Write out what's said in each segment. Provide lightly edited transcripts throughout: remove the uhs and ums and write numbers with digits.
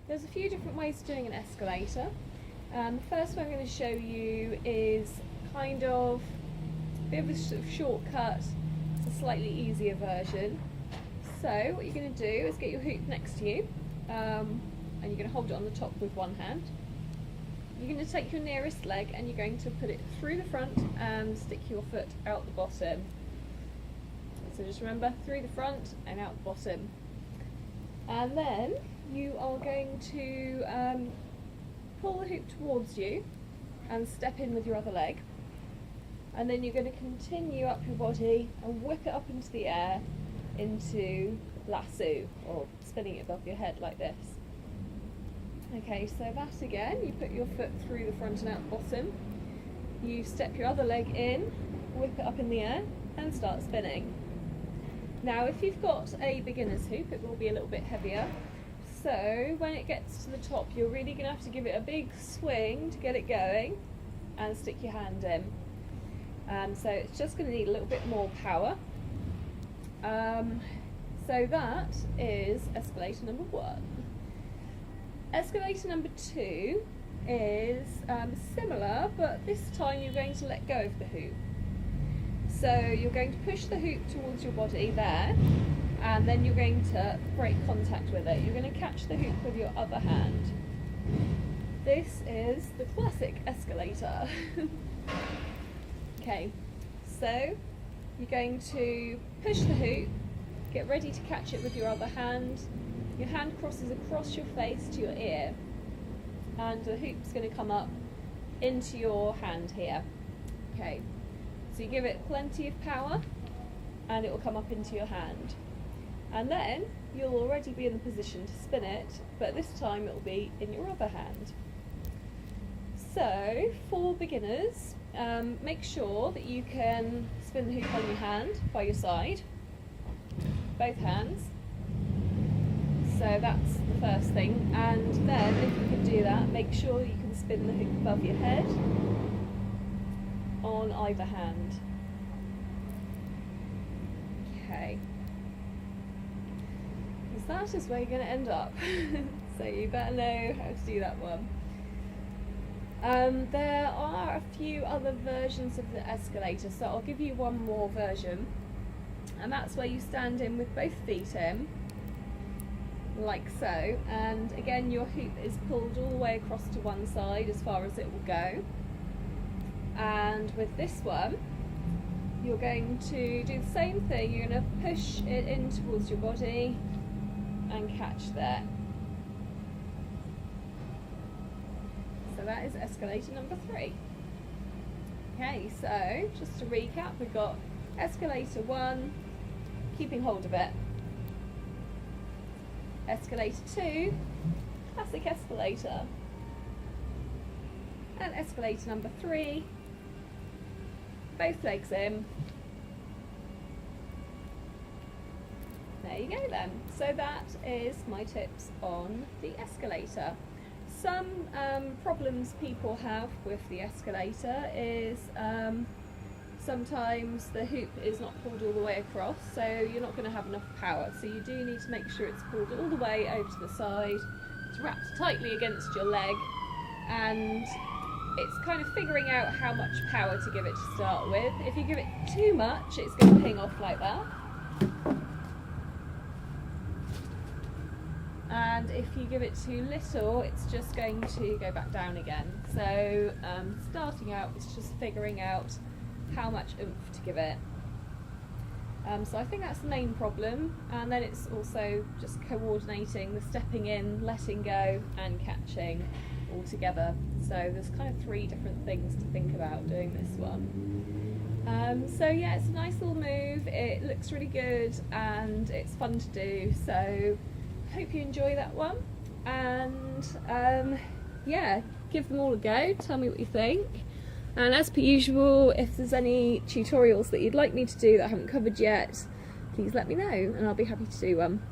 There's a few different ways of doing an escalator. The first one I'm going to show you is kind of a bit of a sort of shortcut, it's a slightly easier version. So what you're going to do is get your hoop next to you, and you're going to hold it on the top with one hand. You're going to take your nearest leg and you're going to put it through the front and stick your foot out the bottom. So just remember, through the front and out the bottom. And then you are going to pull the hoop towards you and step in with your other leg. And then you're going to continue up your body and whip it up into the air into lasso, or spinning it above your head like this. Okay, so that again, you put your foot through the front and out the bottom, you step your other leg in, whip it up in the air and start spinning. Now if you've got a beginner's hoop, it will be a little bit heavier, so when it gets to the top you're really going to have to give it a big swing to get it going and stick your hand in. So it's just going to need a little bit more power. So that is escalator number 1. Escalator number 2 is similar, but this time you're going to let go of the hoop. So you're going to push the hoop towards your body there, and then you're going to break contact with it. You're going to catch the hoop with your other hand. This is the classic escalator. Okay, so you're going to push the hoop, get ready to catch it with your other hand. Your hand crosses across your face to your ear, and the hoop's going to come up into your hand here. Okay, so you give it plenty of power and it will come up into your hand. And then you'll already be in the position to spin it, but this time it will be in your other hand. So for beginners, make sure that you can spin the hoop on your hand by your side, both hands. So that's the first thing, and then if you can do that, make sure you can spin the hoop above your head on either hand. Okay, because that is where you're going to end up. So you better know how to do that one. There are a few other versions of the escalator, so I'll give you one more version, and that's where you stand in with both feet in, like so, and again your hoop is pulled all the way across to one side as far as it will go. And with this one you're going to do the same thing. You're going to push it in towards your body and catch there. So that is escalator number 3. Okay, so just to recap, we've got escalator 1, keeping hold of it. Escalator 2, classic escalator. And escalator number 3, both legs in. There you go then. So that is my tips on the escalator. Some problems people have with the escalator is sometimes the hoop is not pulled all the way across, so you're not going to have enough power. So you do need to make sure it's pulled all the way over to the side, it's wrapped tightly against your leg, and it's kind of figuring out how much power to give it to start with. If you give it too much, it's going to ping off like that. And if you give it too little, it's just going to go back down again. So starting out, it's just figuring out how much oomph to give it. So I think that's the main problem, and then it's also just coordinating the stepping in, letting go and catching all together. So there's kind of 3 different things to think about doing this one. So yeah, it's a nice little move, it looks really good and it's fun to do, so hope you enjoy that one, and yeah, give them all a go, tell me what you think. And as per usual, if there's any tutorials that you'd like me to do that I haven't covered yet, please let me know and I'll be happy to do one.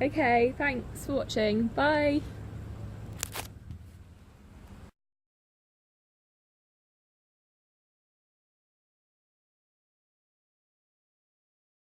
Okay, thanks for watching, bye!